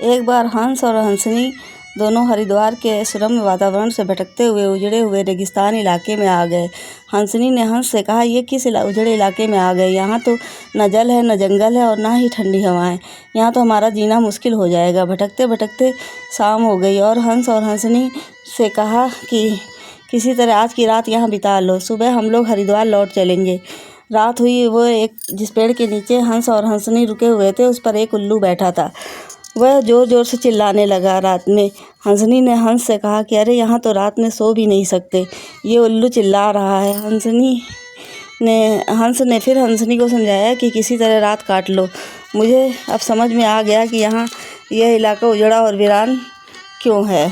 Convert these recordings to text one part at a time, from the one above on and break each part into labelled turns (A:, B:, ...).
A: एक बार हंस और हंसनी दोनों हरिद्वार के सुरम्य वातावरण से भटकते हुए उजड़े हुए रेगिस्तान इलाके में आ गए। हंसनी ने हंस से कहा, ये किस उजड़े इलाके में आ गए? यहाँ तो न जल है, न जंगल है और ना ही ठंडी हवाएं। यहाँ तो हमारा जीना मुश्किल हो जाएगा। भटकते भटकते शाम हो गई और हंस और हंसनी से कहा कि किसी तरह आज की रात यहाँ बिता लो, सुबह हम लोग हरिद्वार लौट चलेंगे। रात हुई। वो एक जिस पेड़ के नीचे हंस और हंसनी रुके हुए थे, उस पर एक उल्लू बैठा था। वह ज़ोर ज़ोर से चिल्लाने लगा। रात में हंसनी ने हंस से कहा कि अरे यहाँ तो रात में सो भी नहीं सकते, ये उल्लू चिल्ला रहा है। हंस ने फिर हंसनी को समझाया कि किसी तरह रात काट लो। मुझे अब समझ में आ गया कि यहाँ यह इलाका उजड़ा और वीरान क्यों है।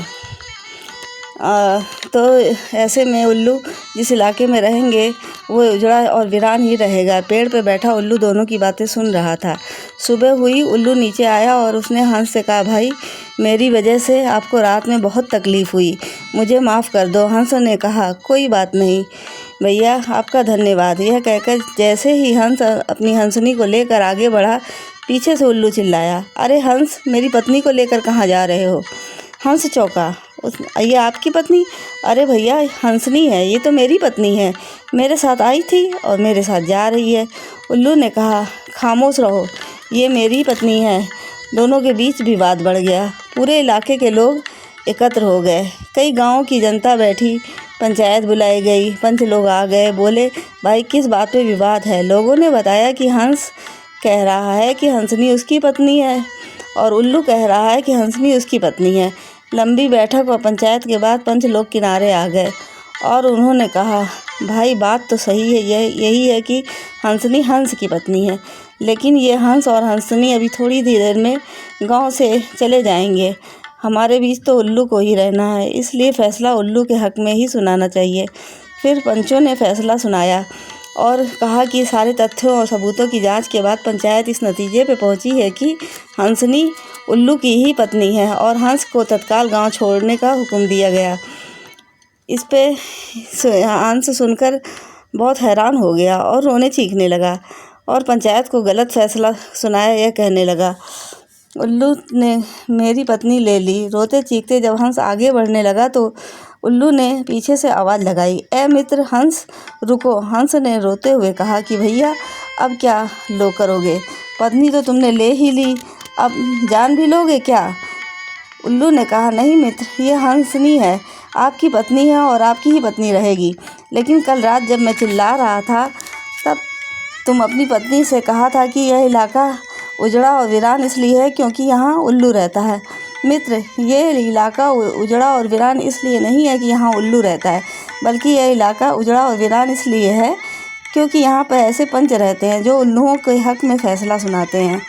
A: तो ऐसे में उल्लू जिस इलाके में रहेंगे वो उजड़ा और वीरान ही रहेगा। पेड़ पे बैठा उल्लू दोनों की बातें सुन रहा था। सुबह हुई। उल्लू नीचे आया और उसने हंस से कहा, भाई मेरी वजह से आपको रात में बहुत तकलीफ़ हुई, मुझे माफ़ कर दो। हंस ने कहा, कोई बात नहीं भैया, आपका धन्यवाद। यह कहकर जैसे ही हंस अपनी हंसनी को लेकर आगे बढ़ा, पीछे से उल्लू चिल्लाया, अरे हंस, मेरी पत्नी को लेकर कहाँ जा रहे हो? हंस चौंका। ये आपकी पत्नी? अरे भैया, हंसनी है, ये तो मेरी पत्नी है, मेरे साथ आई थी और मेरे साथ जा रही है। उल्लू ने कहा, खामोश रहो, ये मेरी पत्नी है। दोनों के बीच विवाद बढ़ गया। पूरे इलाके के लोग एकत्र हो गए। कई गांवों की जनता बैठी, पंचायत बुलाई गई। पंच लोग आ गए। बोले, भाई किस बात पे विवाद है? लोगों ने बताया कि हंस कह रहा है कि हंसनी उसकी पत्नी है और उल्लू कह रहा है कि हंसनी उसकी पत्नी है। लंबी बैठक और पंचायत के बाद पंच लोग किनारे आ गए और उन्होंने कहा, भाई बात तो सही है, यही है कि हंसनी हंस की पत्नी है, लेकिन ये हंस और हंसनी अभी थोड़ी देर में गांव से चले जाएंगे। हमारे बीच तो उल्लू को ही रहना है, इसलिए फ़ैसला उल्लू के हक़ में ही सुनाना चाहिए। फिर पंचों ने फ़ैसला सुनाया और कहा कि सारे तथ्यों और सबूतों की जांच के बाद पंचायत इस नतीजे पे पहुंची है कि हंसनी उल्लू की ही पत्नी है और हंस को तत्काल गांव छोड़ने का हुक्म दिया गया। इस पे हंस सुनकर बहुत हैरान हो गया और रोने चीखने लगा और पंचायत को गलत फैसला सुनाया। यह कहने लगा, उल्लू ने मेरी पत्नी ले ली। रोते चीखते जब हंस आगे बढ़ने लगा तो उल्लू ने पीछे से आवाज़ लगाई, ए मित्र हंस, रुको। हंस ने रोते हुए कहा कि भैया अब क्या लो करोगे? पत्नी तो तुमने ले ही ली, अब जान भी लोगे क्या? उल्लू ने कहा, नहीं मित्र, ये हंसनी है, आपकी पत्नी है और आपकी ही पत्नी रहेगी। लेकिन कल रात जब मैं चिल्ला रहा था तब तुम अपनी पत्नी से कहा था कि यह इलाका उजड़ा और वीरान इसलिए है क्योंकि यहाँ उल्लू रहता है। मित्र, ये इलाका उजड़ा और वीरान इसलिए नहीं है कि यहाँ उल्लू रहता है, बल्कि यह इलाका उजड़ा और वीरान इसलिए है क्योंकि यहाँ पर ऐसे पंच रहते हैं जो उल्लुओं के हक़ में फ़ैसला सुनाते हैं।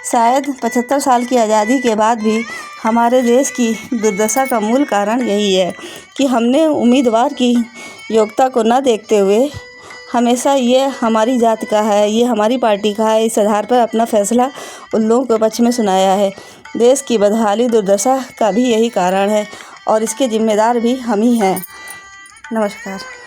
A: शायद 75 साल की आज़ादी के बाद भी हमारे देश की दुर्दशा का मूल कारण यही है कि हमने उम्मीदवार की योग्यता को न देखते हुए हमेशा ये हमारी जात का है, ये हमारी पार्टी का है, इस आधार पर अपना फ़ैसला उल्लुओं के पक्ष में सुनाया है। देश की बदहाली दुर्दशा का भी यही कारण है और इसके जिम्मेदार भी हम ही हैं। नमस्कार।